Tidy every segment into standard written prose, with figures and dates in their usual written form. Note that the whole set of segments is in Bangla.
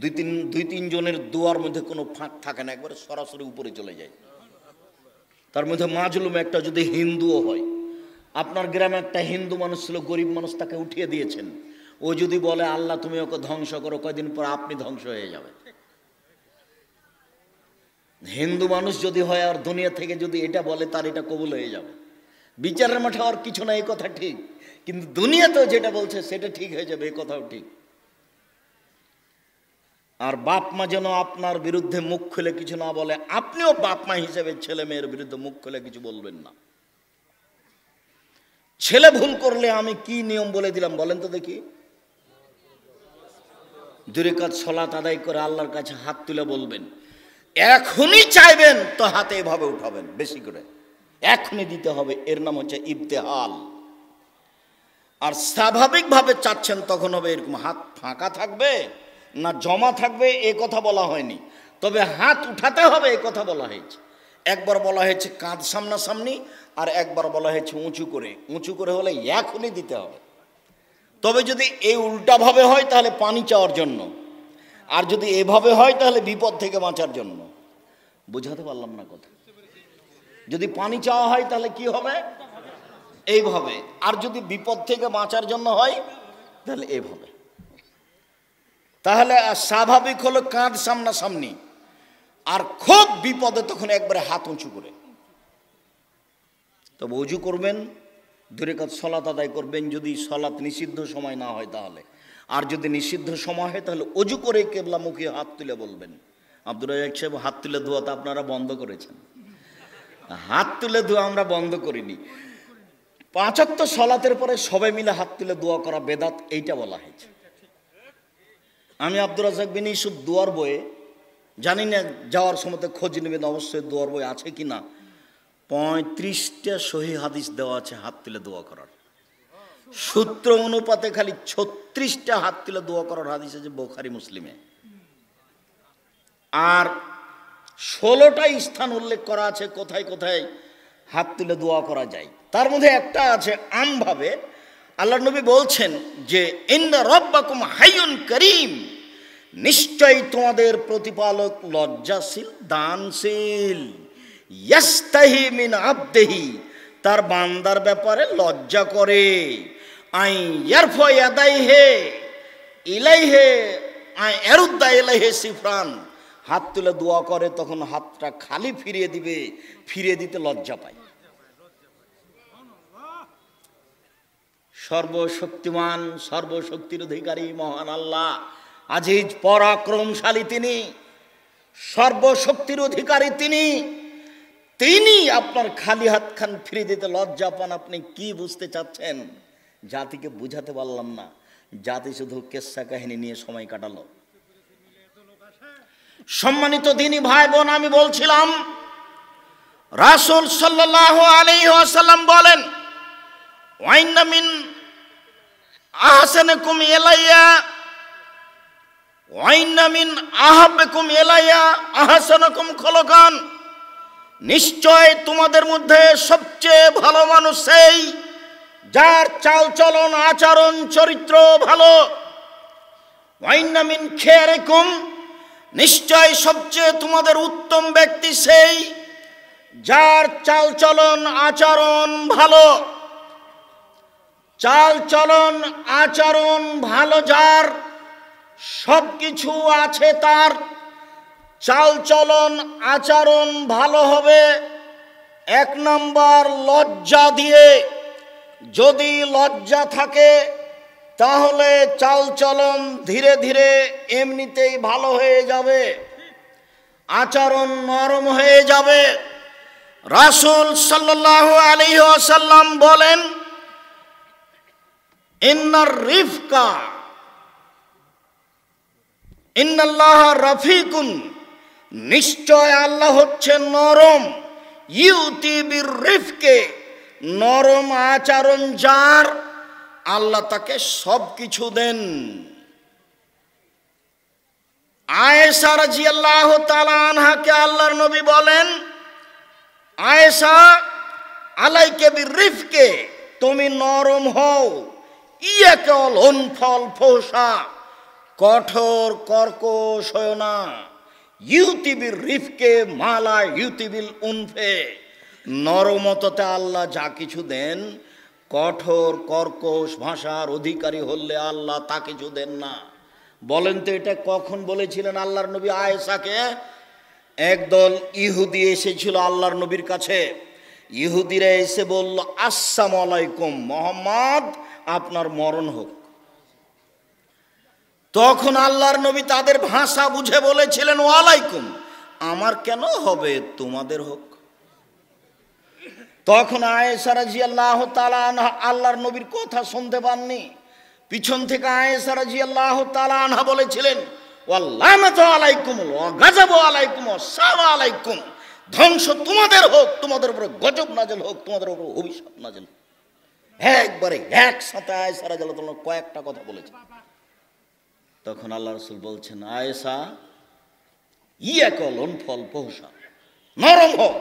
দুই তিন জনের দোয়ার মধ্যে কোনো ফাঁক থাকে না, একবারে সরাসরি উপরে চলে যায়। তার মধ্যে মাজলুম একটা যদি হিন্দুও হয়, আপনার গ্রামে একটা হিন্দু মানুষ ছিল, গরিব মানুষ, তাকে উঠিয়ে দিয়েছেন, ও যদি বলে আল্লাহ তুমি ওকে ধ্বংস করো, কয়দিন পর আপনি ধ্বংস হয়ে যাবেন। হিন্দু মানুষ যদি হয় আর দুনিয়া থেকে যদি এটা বলে, তার এটা কবুল হয়ে যাবে। বিচারের মাঠে আর কিছু না, এই কথা ঠিক, কিন্তু দুনিয়াতেও যেটা বলছে সেটা ঠিক হয়ে যাবে, এই কথাও ঠিক। আর বাপ মা যেন আপনার বিরুদ্ধে মুখ খুলে কিছু না বলে, আপনিও বাপ মা হিসেবে ছেলে মেয়ের বিরুদ্ধে মুখ খুলে কিছু বলবেন না। ছেলে ভুল করলে আমি কি নিয়ম বলে দিলাম বলেন তো দেখি? 2 রাকাত সালাত আদায় করে আল্লাহর কাছে হাত তুলে বলবেন, এখনই চাইবেন তো হাতে এভাবে উঠাবেন, বেশি করে এখনই দিতে হবে, এর নাম হচ্ছে ইবতেহাল। আর স্বাভাবিকভাবে চাচ্ছেন তখন হবে এরকম, হাত ফাঁকা থাকবে না জমা থাকবে এ কথা বলা হয়নি, তবে হাত উঠাতে হবে এ কথা বলা হয়েছে। একবার বলা হয়েছে কাঁধ সামনাসামনি, আর একবার বলা হয়েছে উঁচু করে। উঁচু করে হলে এখনই দিতে হবে। তবে যদি এই উল্টাভাবে হয় তাহলে পানি চাওয়ার জন্য, আর যদি এভাবে হয় তাহলে বিপদ থেকে বাঁচার জন্য। বুঝাতে পারলাম না কথা? যদি পানি চাওয়া হয় তাহলে কি হবে? এইভাবে। আর যদি বিপদ থেকে বাঁচার জন্য হয় তাহলে এইভাবে। তাহলে স্বাভাবিক হলো কাঁধ সামনাসামনি, আর খুব বিপদে তখন একবারে হাত উঁচু করে। তবে উজু করবেন, 2 রাকাত সালাত আদায় করবেন, যদি সালাত নিষিদ্ধ সময় না হয় তাহলে। আর যদি নিষিদ্ধ সময় হয় তাহলে উজু করে কিবলামুখী হাত তুলে বলবেন। আব্দুর রাজ্জাক সাহেব, হাত তুলে ধোয়া তো আপনারা বন্ধ করেছেন, হাত তুলে ধোয়া আমরা বন্ধ করিনি। 5 ওয়াক্ত সালাতের পরে সবাই মিলে হাত তুলে দোয়া করা বেদাত, এইটা বলা হয়েছে। আমি আব্দুর রাজ্জাক বিন ইউসুফ দোয়ার বইয়ে, জানি না যাওয়ার সময় খোঁজ নেবেন অবশ্যই দোয়ার বই আছে কিনা, 35টা সহিহ হাদিস দেওয়া আছে হাত তুলে দোয়া করার। সূত্র অনুপাতে খালি 36টা হাত তুলে দোয়া করার হাদিস আছে বুখারী মুসলিমে, আর 16টা স্থান উল্লেখ করা আছে কোথায় কোথায় হাত তুলে দোয়া করা যায়। তার মধ্যে একটা আছে আমভাবে আল্লাহর নবী বলছেন যে ইন্না রাব্বাকুম হাইয়ুন কারীম, নিশ্চয়ই তোমাদের প্রতিপালক লজ্জাশীল দানশীল। ইয়াস্তাহি মিন আবদিহি, তার বান্দার ব্যাপারে লজ্জা করে। আই ইয়ারফা ইয়াদাইহি ইলাইহি আই ইয়ারুদ্দা ইলাইহি সিফরান, হাত তুলে দোয়া করে তখন হাতটা খালি ফিরিয়ে দিবে, ফিরিয়ে দিতে লজ্জা পায়। সর্বশক্তিমান সর্বশক্তির অধিকারী মহান আল্লাহ, আজিজ পরাক্রমশালী তিনি, সর্বশক্তির অধিকারী তিনি, তিনি আপনার খালি হাত খান ফিরিয়ে দিতে লজ্জা পান। আপনি কি বুঝতে চাচ্ছেন? জাতিকে বুঝাতে পারলাম না, জাতি শুধু কেসা কাহিনী নিয়ে সময় কাটালো। সম্মানিত দিনী ভাই বোন, আমি বলছিলাম রাসূল সাল্লাল্লাহু আলাইহি ওয়াসাল্লাম বলেন, ওয়াইন্না মিন আহসানিকুম ইলাইয়া ওয়াইন্না মিন আহাব্বিকুম ইলাইয়া আহসানুকুম খুলুকান, নিশ্চয় তোমাদের মধ্যে সবচেয়ে ভালো মানুষ সেই যার চাল চলন আচরণ চরিত্র ভালো। ওয়াইন্না মিন খিয়ারিকুম, নিশ্চয় সবচেয়ে তোমাদের উত্তম ব্যক্তি সেই যার চাল চলন আচরণ ভালো। চাল চলন আচরণ ভালো যার, সব কিছু আছে তার, চাল চলন আচরণ ভালো হবে 1 নম্বর লজ্জা দিয়ে। যদি লজ্জা থাকে তাহলে চাল চলন ধীরে ধীরে এমনিতেই ভালো হয়ে যাবে, আচরণ নরম হয়ে যাবে। রাসূল সাল্লাল্লাহু আলাইহি ওয়াসাল্লাম বলেন, ইন্নার রিফকা ইন্নাল্লাহা রাফিকুন, নিশ্চয় আল্লাহ হচ্ছে নরম। ইউতি বির রিফকে, নরম আচরণ যার আল্লাহ তাকে সব কিছু দেন। আয়েশা রাদিয়াল্লাহু তাআলা আনহাকে আল্লাহর নবী বলেন, আয়েশা আলাইকে বিরিফকে, তুমি নরম হও। ইয়াকাল উনফল ফোসা, কঠোর কর্কশ হয় না। ইউতিবির রিফকে মালা ইউতিবিল উনফে, নরমততে আল্লাহ যা কিছু দেন, কঠোর কর্কশ ভাষার অধিকারী হলে আল্লাহ তা কিছু দেন না। বলেন তো এটা কখন বলেছিলেন আল্লাহর নবী আয়েশাকে? একদল ইহুদি এসেছিল আল্লাহর নবীর কাছে। ইহুদিরা এসে বলল, আসসালামু আলাইকুম মুহাম্মদ, আপনার মরণ হোক। তখন আল্লাহর নবী তাদের ভাষা বুঝে বলেছিলেন, ওয়ালাইকুম, আমার কেন হবে, তোমাদের হোক। তখন আয়েশা রাদিয়াল্লাহু তাআলা আনহা আল্লাহর নবীর কথা শুনতে পাননি। পিছন থেকে আয়েশা রাদিয়াল্লাহু তাআলা আনহা বলেছিলেন, ওয়াল্লানাতু আলাইকুম ওয়া গাযাবু আলাইকুম ওয়া সাওয়া আলাইকুম, ধ্বংস তোমাদের হোক, তোমাদের উপর গজব নাযিল হোক, তোমাদের উপর অভিশাপ নাযিল হোক। একবারে একসাথে আয়েশা রাদিয়াল্লাহু তাআলা কয়েকটা কথা বলেছেন। তখন আল্লাহ রাসূল বলছেন, আয়েশা, ইয়াকলন ফল পৌষা, নরম হও,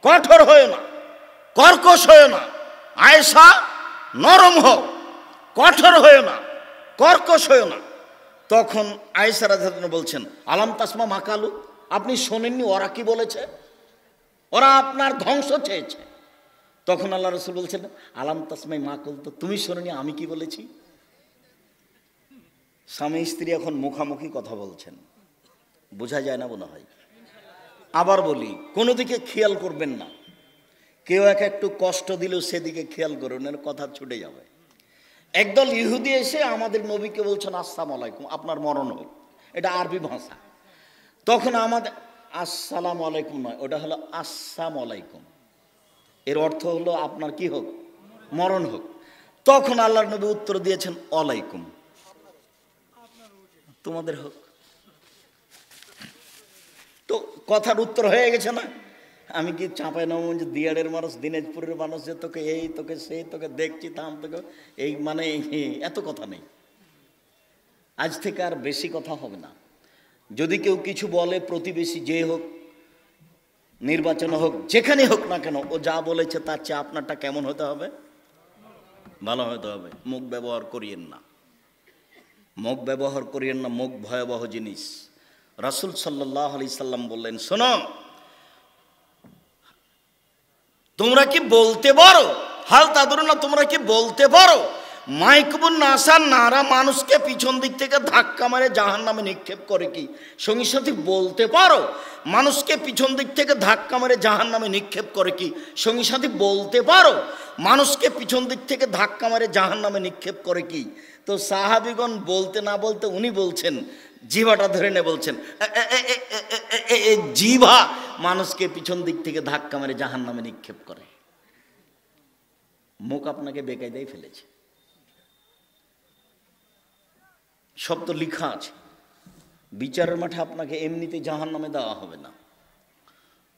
কঠোর হও না, কর্কশ হও না। আয়েশা, নরম হও, কঠোর হও না, কর্কশ হও না। তখন আয়েশা রাদিয়াল্লাহু আনহা বলছেন, আলাম তাসমা মাকালু, আপনি শোনেননি ওরা কি বলেছে? ওরা আপনার ধ্বংস চেয়েছে। তখন আল্লাহ রাসূল বলছেন, আলাম তাসমাই মাকুল, তো তুমি শোনেনি আমি কি বলেছি? স্বামী স্ত্রী এখন মুখামুখি কথা বলছেন, বোঝা যায় না মনে হয়। আবার বলি, কোনো দিকে খেয়াল করবেন না। কেউ একটু কষ্ট দিলেও সেদিকে খেয়াল করুন, এর কথা ছুটে যাবে। একদল ইহুদি এসে আমাদের নবীকে বলছেন, আসসালামু আলাইকুম, আপনার মরণ হোক। এটা আরবি ভাষা। তখন আমাদের আসসালামু আলাইকুম নয়, ওটা হলো আসসালামু আলাইকুম, এর অর্থ হলো আপনার কি হোক, মরণ হোক। তখন আল্লাহর নবী উত্তর দিয়েছেন, ওয়ালাইকুম, তোমাদের হোক। তো কথার উত্তর হয়ে গেছে না? আমি কি চাঁপাইনবাবগঞ্জ দিয়াড়ের মানুষ, দিনাজপুরের মানুষ, যে তোকে এই তোকে সেই, তোকে দেখছি থাম, তোকে এই, মানে এত কথা নেই। আজ থেকে আর বেশি কথা হবে না। যদি কেউ কিছু বলে, প্রতিবেশী যে হোক, নির্বাচন হোক, যেখানে হোক না কেন, ও যা বলেছে তার চেয়ে আপনারটা কেমন হতে হবে? ভালো হতে হবে। মুখ ব্যবহার করিয়েন না, মুখ ব্যবহার করিয়েন না, মুখ ভয়াবহ জিনিস। রাসূল সাল্লাল্লাহু আলাইহি সাল্লাম বললেন, শোনো, তোমরা কি বলতে পারো, হাল তাদুর না, তোমরা কি বলতে পারো, মাইকুবুন নাসার নারা মানুষকে পিছন দিক থেকে ধাক্কা মারে জাহান্নামে নিক্ষেপ করে কি? সঙ্গী সাথী, বলতে পারো মানুষকে পিছন দিক থেকে ধাক্কা মারে জাহান্নামে নিক্ষেপ করে কি? সঙ্গী সাথী, বলতে পারো মানুষকে পিছন দিক থেকে ধাক্কা মারে জাহান্নামে নিক্ষেপ করে কি? তো সাহাবীগণ বলতে না বলতে উনি বলছেন, জিভাটা ধরে নে বলছেন, জিভা মানুষকে পিছন দিক থেকে ধাক্কা মারে জাহান্নামে নিক্ষেপ করে। মুখ আপনাকে বেকায়দায় ফেলেছে। সব তো লেখা আছে, বিচারের মাঠে আপনাকে এমনিতে জাহান্নামে দেওয়া হবে না।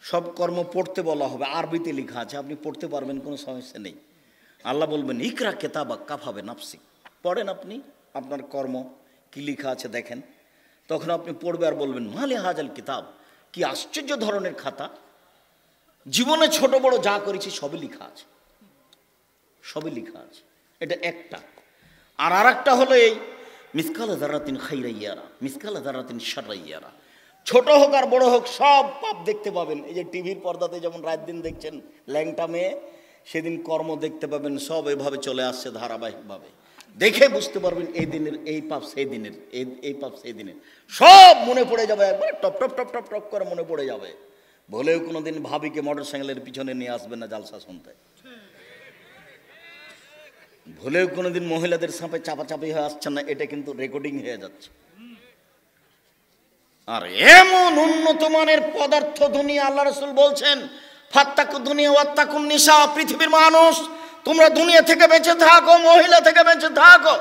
সব কর্ম পড়তে বলা হবে, আরবিতে লেখা আছে, আপনি পড়তে পারবেন, কোনো সমস্যা নেই। আল্লাহ বলবেন, ইকরা কিতাবা কাফা বিনাফসিক, পড়েন আপনি, আপনার কর্ম কি লেখা আছে দেখেন। তখন আপনি পড়বে আর বলবেন, মালে হাজাল কিতাব, কি আশ্চর্য ধরনের খাতা, জীবনে ছোট বড় যা করেছি সবই লেখা আছে, সবই লেখা আছে। এটা একটা। আর একটা হলো এই মিসকাল যারাতিন খাইরাইয়ারা মিসকাল যারাতিন শাররাইয়ারা, ছোট হোক আর বড় হোক সব পাপ দেখতে পাবেন। এই যে টিভির পর্দাতে যেমন রাত দিন দেখছেন ল্যাংটা মেয়ে, সেদিন কর্ম দেখতে পাবেন, সব এভাবে চলে আসছে ধারাবাহিকভাবে। দেখে বুঝতে পারবেন এই দিনের এই পাপ সেই দিনের, এই পাপ সেই দিনের, সব মনে পড়ে যাবে, একবার top top top top top করে মনে পড়ে যাবে। বলেও কোনোদিন ভাবিকে মোটর সাইকেলের পিছনে নিয়ে আসবেন না জালসা শুনতে। ভুলেও কোনোদিন মহিলাদের সাথে চাপাচাপি হয়ে আসছেন না, এটা কিন্তু রেকর্ডিং হয়ে যাচ্ছে। আর এমন উন্নত মানের পদার্থ দুনিয়া, আল্লাহ রাসূল বলছেন, ফাত্তাকু দুনিয়া ওয়াত্তাকুন নিসা, পৃথিবীর মানুষ তোমরা দুনিয়া থেকে বেঁচে থাকো, মহিলা থেকে বেঁচে থাকো।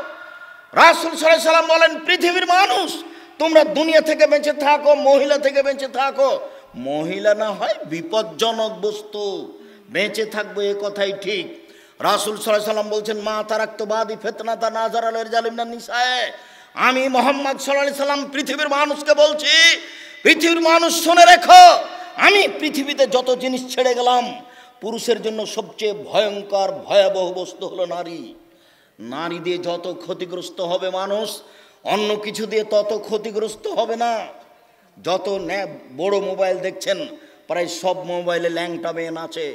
রাসূল সাল্লাল্লাহু আলাইহি সাল্লাম বলেন, পৃথিবীর মানুষ তোমরা দুনিয়া থেকে বেঁচে থাকো, মহিলা থেকে বেঁচে থাকো। মহিলা না হয় বিপজ্জনক বস্তু, বেঁচে থাকবো এ কথাই ঠিক। রাসূল সাল্লাল্লাহু আলাইহি সাল্লাম বলছেন, মা তারাকতু বাদি ফিতনাতা নাযার আল রিজালিন নিসায়ে, আমি মুহাম্মদ সাল্লাল্লাহু আলাইহি সাল্লাম পৃথিবীর মানুষকে বলছি, পৃথিবীর মানুষ শুনে রেখো, আমি পৃথিবীতে যত জিনিস ছেড়ে গেলাম, পুরুষের জন্য সবচেয়ে ভয়ঙ্কর ভয়াবহ বস্তু হলো নারী। নারী দিয়ে যত ক্ষতিগ্রস্ত হবে মানুষ, অন্য কিছু দিয়ে তত ক্ষতিগ্রস্ত হবে না। যত বড় মোবাইল দেখছেন, প্রায় সব মোবাইলে ল্যাংটা মেয়ে নাচে।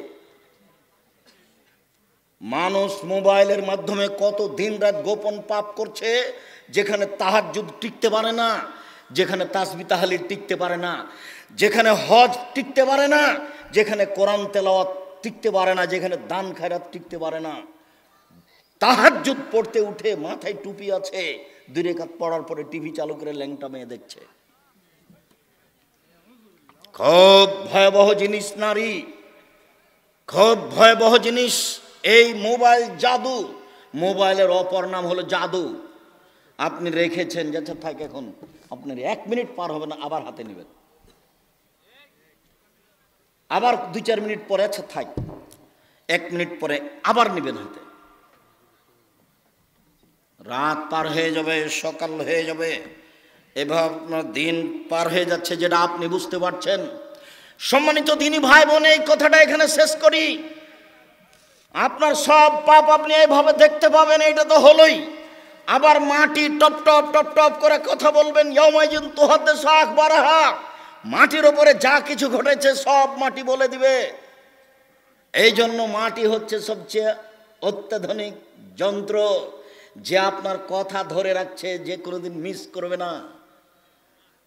মানুষ মোবাইলের মাধ্যমে কত দিন রাত গোপন পাপ করছে, যেখানে তাহাজ্জুদ টিকতে পারে না, যেখানে তাসবিহ তাহলিল টিকতে পারে না, যেখানে হজ টিকতে পারে না, যেখানে কোরআন তেলাওয়াত টিকতে পারে না, যেখানে দান খায়রাত টিকতে পারে না। তাহাজ্জুদ পড়তে উঠে মাথায় টুপি আছে, 2 রাকাত পড়ার পরে টিভি চালু করে ল্যাংটা মেয়ে দেখছে। খুব ভয়াবহ জিনিস নারী, খুব ভয়াবহ জিনিস এই মোবাইল। জাদু, মোবাইলের অপর নাম হলো জাদু। আপনি রেখেছেন, যাচ্ছে থাক, এখন আপনার 1 মিনিট পার হবে না, আবার হাতে নেবেন, আবার 2-4 মিনিট পরে আচ্ছা থাক, 1 মিনিট পরে আবার নেবেন হাতে। রাত পার হয়ে যাবে, সকাল হয়ে যাবে, এভাবে আপনার দিন পার হয়ে যাচ্ছে, যেটা আপনি বুঝতে পারছেন। সম্মানিত দিনী ভাই বোন, এই কথাটা এখানে শেষ করি। আপনার সব পাপ আপনি এইভাবে দেখতে পাবেন, এটা তো হলোই। আবার মাটি টপ টপ টপ টপ করে কথা বলবেন। ইয়াউমাইযিন তুহাদ্দিসু আখবারাহা, মাটির ওপরে যা কিছু ঘটেছে সব মাটি বলে দিবে। এই জন্য মাটি হচ্ছে সবচেয়ে অত্যাধুনিক যন্ত্র, যে আপনার কথা ধরে রাখছে, যে কোনোদিন মিস করবে না।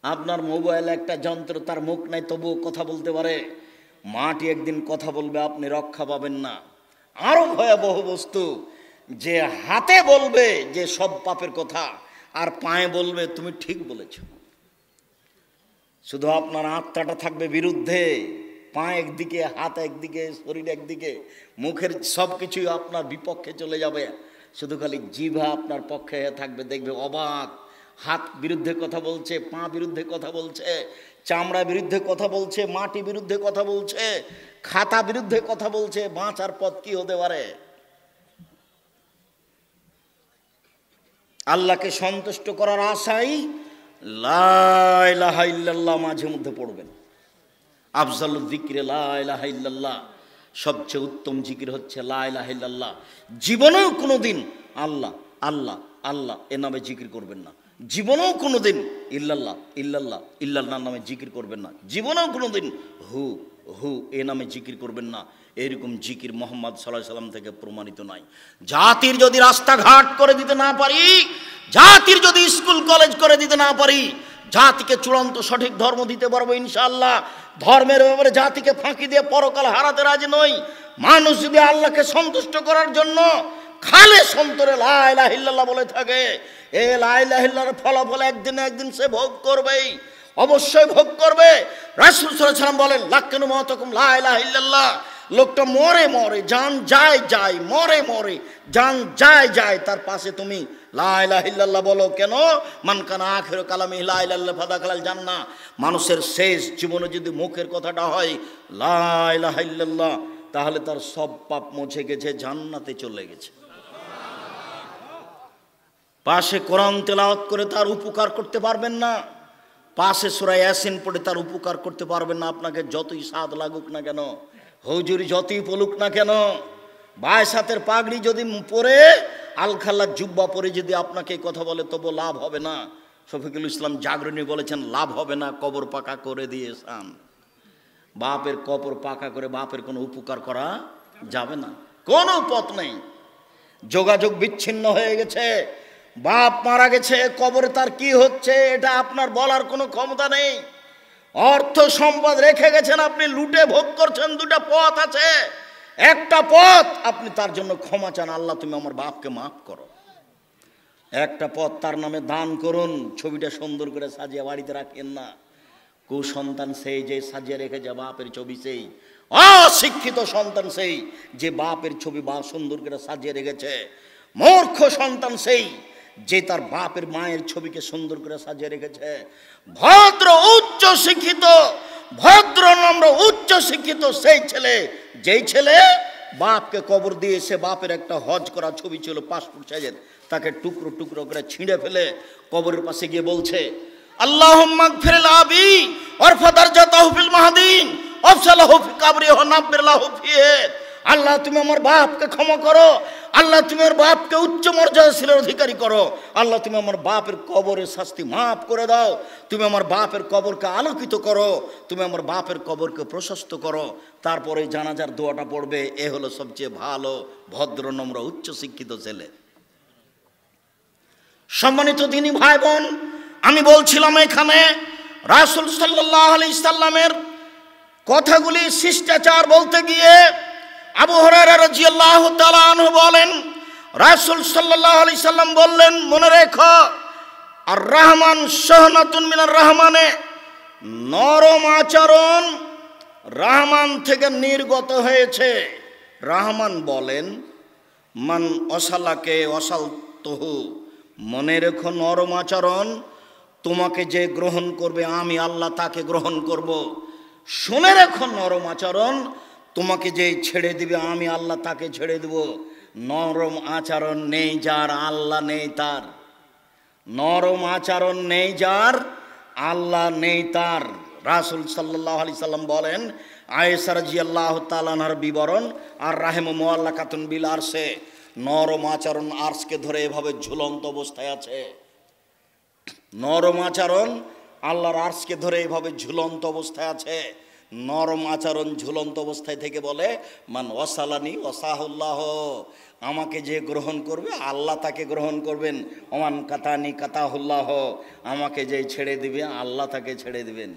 আপনার মোবাইল একটা যন্ত্র, তার মুখ নাই তবুও কথা বলতে পারে। মাটি একদিন কথা বলবে, আপনি রক্ষা পাবেন না। আরো ভয়াবহ বস্তু, যে হাতে বলবে যে সব পাপের কথা, আর পায়ে বলবে তুমি ঠিক বলেছ। শুধু আপনার আত্মাটা থাকবে বিরুদ্ধে, পা একদিকে, হাত একদিকে, শরীর একদিকে, মুখের সব কিছুই আপনার বিপক্ষে চলে যাবে। শুধু খালি জিভা আপনার পক্ষে থাকবে, দেখবে অবাক। হাত বিরুদ্ধে কথা বলছে, পা বিরুদ্ধে কথা বলছে, চামড়া বিরুদ্ধে কথা বলছে, মাটি বিরুদ্ধে কথা বলছে, খাতা বিরুদ্ধে কথা বলছে। বাঁচার পথ কি হতে পারে? আল্লাহকে সন্তুষ্ট করার আশাই লা ইলাহা ইল্লাল্লাহ মাঝে মধ্যে পড়বেন। আফজালুল যিকরি লা ইলাহা ইল্লাল্লাহ, সবচেয়ে উত্তম জিকির হচ্ছে লা ইলাহা ইল্লাল্লাহ। জীবনেও কোনোদিন আল্লাহ আল্লাহ আল্লাহ এ নামে জিকির করবেন না। জীবনেও কোনোদিন ইল্লাল্লাহ ইল্লাল্লাহ ইল্লাল্লাহ নামে জিকির করবেন না। জীবনেও কোনোদিন হু হু এ নামে জিকির করবেন না। এরকম জিকির মুহাম্মদ সাল্লাল্লাহু আলাইহি সাল্লাম থেকে প্রমাণিত নাই। জাতির যদি রাস্তাঘাট করে দিতে না পারি, জাতির যদি স্কুল কলেজ করে দিতে না পারি, জাতিকে চূড়ান্ত সঠিক ধর্ম দিতে পারবো ইনশাআল্লাহ। ধর্মের ব্যাপারে জাতিকে ফাঁকি দিয়ে পরকাল হারাতে রাজি নই। মানুষ যদি আল্লাহকে সন্তুষ্ট করার জন্য খালে সন্তরে লা ইলাহা ইল্লাল্লাহ বলে থাকে, এ লা ইলাহা ইল্লাল্লাহর ফলাফল একদিন না একদিন সে ভোগ করবেই, অবশ্যই ভোগ করবে। রাসূল সাল্লাল্লাহু আলাইহি ওয়াসাল্লাম বলেন, লাক্কানু মাওতাকুম লা ইলাহা ইল্লাল্লাহ। লোকটা মরে মরে, জান যায় যায়, মরে মরে, জান যায় যায়, তার পাশে তুমি লা ইলাহা ইল্লাল্লাহ বলো। কেন? মান কানা আখিরু কালামি লা ইলাহা ইল্লাল্লাহ ফাদাখালাল জান্নাহ। মানুষের শেষ জীবনে যদি মুখের কথাটা হয় লা ইলাহা ইল্লাল্লাহ, তাহলে তার সব পাপ মুছে গেছে, জান্নাতে চলে গেছে। পাশে কোরআন তেলাওয়াত করে তার উপকার করতে পারবেন না, পাশে সূরা ইয়াসিন পড়ে তার উপকার করতে পারবেন না। আপনাকে যতই স্বাদ লাগুক না কেন, হুজুরি যতই বলুক না কেন, বায়সাতের পাগড়ি যদি পরে, আলখাল্লার জুব্বা পরে যদি আপনাকে কথা বলে, তবু লাভ হবে না। শফিকুল ইসলাম জাগরণী বলেছেন, লাভ হবে না, কবর পাকা করে দিয়েছেন। বাপের কবর পাকা করে বাপের কোনো উপকার করা যাবে না, কোনো পথ নেই। যোগাযোগ বিচ্ছিন্ন হয়ে গেছে, বাপ মারা গেছে, কবরে তার কি হচ্ছে এটা আপনার বলার কোনো ক্ষমতা নেই। অর্থ সম্পদ রেখে গেছেন, আপনি লুটে ভোগ করছেন। 2টা পথ আছে। একটা পথ, আপনি তার জন্য ক্ষমা চান, আল্লাহ তুমি আমার বাপকে মাফ করো। একটা পথ, তার নামে দান করুন। ছবিটা সুন্দর করে সাজিয়ে বাড়িতে রাখেন না। কুসন্তান সেই যে সাজিয়ে রেখেছে বাপের ছবি, সেই অশিক্ষিত সন্তান সেই যে বাপের ছবি বা সুন্দর করে সাজিয়ে রেখেছে। মূর্খ সন্তান সেই যে তার বাপের মায়ের ছবিকে সুন্দর করে সাজিয়ে রেখেছে। ভদ্র উচ্চ শিক্ষিত, ভদ্র নম্র উচ্চ শিক্ষিত সেই ছেলে, যেই ছেলে বাপকে কবর দিয়ে সে বাপের একটা হজ করা ছবি ছিল পাসপোর্ট সাইজের, তাকে টুকরো টুকরো করে ছিঁড়ে ফেলে কবরের পাশে গিয়ে বলছে, আল্লাহুম্মা গফির লাবি ওয়ারফা দারজাতাহু ফিল মাহদিন ওয়াফসালাহু ফি কবরিহি ওয়া নাব্বির লাহু ফিহি। আল্লাহ তুমি আমার বাপকে ক্ষমা করো, আল্লাহ তুমি আমার বাপকে উচ্চ মর্যাদাশীলের অধিকারী করো, আল্লাহ তুমি আমার বাপের কবরের শাস্তি মাফ করে দাও, তুমি আমার বাপের কবরকে আলোকিত করো, তুমি আমার বাপের কবরকে প্রশস্ত করো। তারপরে জানাজার দোয়াটা পড়বে। এ হলো সবচেয়ে ভালো ভদ্র নম্র উচ্চ শিক্ষিত ছেলে। সম্মানিত দিনী ভাই বোন, আমি বলছিলাম এখানে রাসূল সাল্লাল্লাহু আলাইহি সাল্লামের কথাগুলি শিষ্টাচার বলতে গিয়ে আবু হুরায়রা রাদিয়াল্লাহু তাআলা আনহু বলেন, রাসূল সাল্লাল্লাহু আলাইহি সাল্লাম বললেন, মনে রেখো আর রহমান শাহনাতুন মিনার রহমানে, নরম আচরণ রহমান থেকে নির্গত হয়েছে। রহমান বলেন, মান অসালাকে অসালতহু, মনে রেখো নরম আচরণ তোমাকে যে গ্রহণ করবে আমি আল্লাহ তাকে গ্রহণ করব। শুনে রেখো নরম আচরণ তোমাকে যে ছেড়ে দিবে আমি আল্লাহ তাকে ছেড়ে দেব। নরম আচরণ নেই যার আল্লাহ নেই তার, নরম আচরণ নেই যার আল্লাহ নেই তার। রাসূল সাল্লাল্লাহু আলাইহি সাল্লাম বলেন, আয়েশা রাদিয়াল্লাহু তাআলা আনহার বিবরণ আর রাহিমু মুআল্লাকাতুন বিল আরশে, নরম আচরণ আরশকে ধরে এভাবে ঝুলন্ত অবস্থায় আছে। নরম আচরণ আল্লাহর আরশকে ধরে এভাবে ঝুলন্ত অবস্থায় আছে। নরম আচরণ ঝুলন্ত অবস্থায় থেকে বলে, মান ওয়াসালানি ওয়াসাহুল্লাহ, আমাকে যে গ্রহণ করবে আল্লাহ তাকে গ্রহণ করবেন। ওমান কাতানি কাতাহুল্লাহ, আমাকে যে ছেড়ে দিবে আল্লাহ তাকে ছেড়ে দিবেন।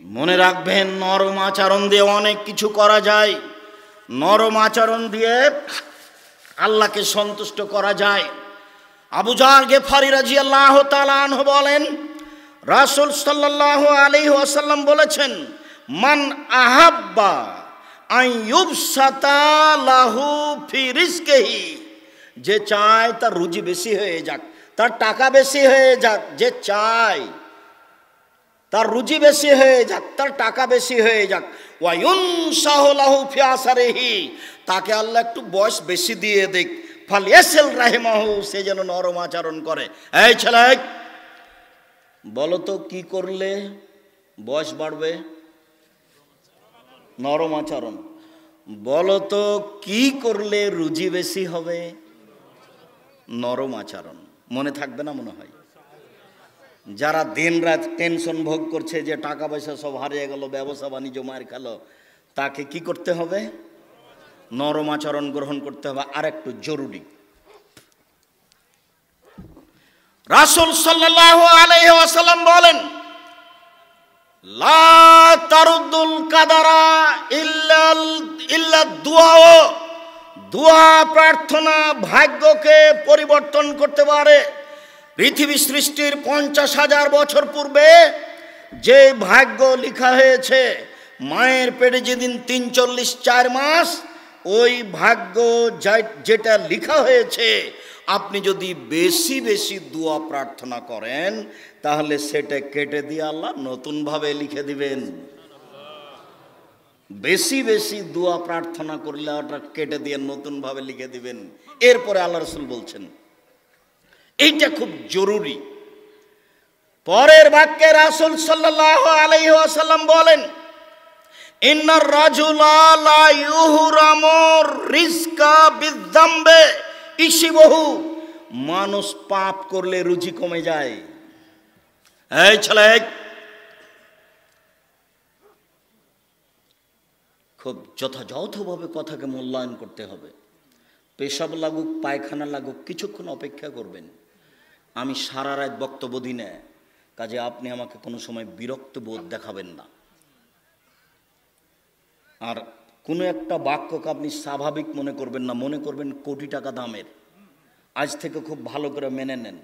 মনে রাখবেন, নরম আচরণ দিয়ে অনেক কিছু করা যায়। নরম আচরণ দিয়ে আল্লাহকে সন্তুষ্ট করা যায়। আবু যার গেফারি রাদিয়াল্লাহু তাআলা আনহু বলেন, রাসূল সাল্লাল্লাহু আলাইহি ওয়াসাল্লাম বলেছেন, মান আহাব্বা আন ইউবসাতা লাহু ফি রিজকিহি, যে চায় তার রুজি বেশি হয়ে যাক, তার টাকা বেশি হয়ে যাক, যে চায় তার রুজি বেশি হয়ে যাক, তার টাকা বেশি হয়ে যাক, ওয়া ইউনসাহু লাহু ফি আসারিহি, তাকে আল্লাহ একটু বয়স বেশি দিয়ে দেখ, ফালিয়াসিল রাহিমাহু, সে যেন নরম আচরণ করে। এই ছেলে, বলো তো কি করলে বয়স বাড়বে? নরম আচরণ। বলো তো কি করলে রুজি বেশি হবে? নরম আচরণ। মনে থাকবে না মনে হয়? যারা দিন রাত টেনশন ভোগ করছে যে টাকা পয়সা সব হারিয়ে গেল, ব্যবসা বাণিজ্য মার খেলো, তাকে কি করতে হবে? নরম আচরণ গ্রহণ করতে হবে। আর একটু জরুরি, রাসূল সাল্লাল্লাহু আলাইহি ওয়াসাল্লাম বলেন, লা তারুদ্দুল কাদারা ইল্লা দুআ, দুআ প্রার্থনা ভাগ্যকে পরিবর্তন করতে পারে। পৃথিবী সৃষ্টির 50,000 বছর পূর্বে যে ভাগ্য লেখা হয়েছে, মায়ের পেটে যেদিন 3-4 মাস, ওই ভাগ্য যেটা লেখা হয়েছে, আপনি যদি বেশি বেশি দোয়া প্রার্থনা করেন তাহলে সেটা কেটে দিয়ে আল্লাহ নতুনভাবে লিখে দিবেন। বেশি বেশি দোয়া প্রার্থনা করলে ওটা কেটে দিয়ে নতুনভাবে লিখে দিবেন। এরপরে আল্লাহ রাসূল বলছেন, এইটা খুব জরুরি। পরের বাক্যে রাসূল সাল্লাল্লাহু আলাইহি ওয়াসাল্লাম বলেন, ইন্নার রাজুলা লা ইউহরামু রিজকা বিযামবে ইশিবহু, মানুষ পাপ করলে রুজি কমে যায়। এই ছেলে, খুব যথাযথভাবে কথাকে মূল্যায়ন করতে হবে। পেশাব লাগুক, পায়খানা লাগুক, কিছুক্ষণ অপেক্ষা করবেন। আমি সারা রাত বক্তব্য দিই না, কাজে আপনি আমাকে কোনো সময় বিরক্ত বোধ দেখাবেন না। আর কোনো একটা বাক্যকে আপনি স্বাভাবিক মনে করবেন না, মনে করবেন কোটি টাকা দামের। আজ থেকে খুব ভালো করে মেনে নেন।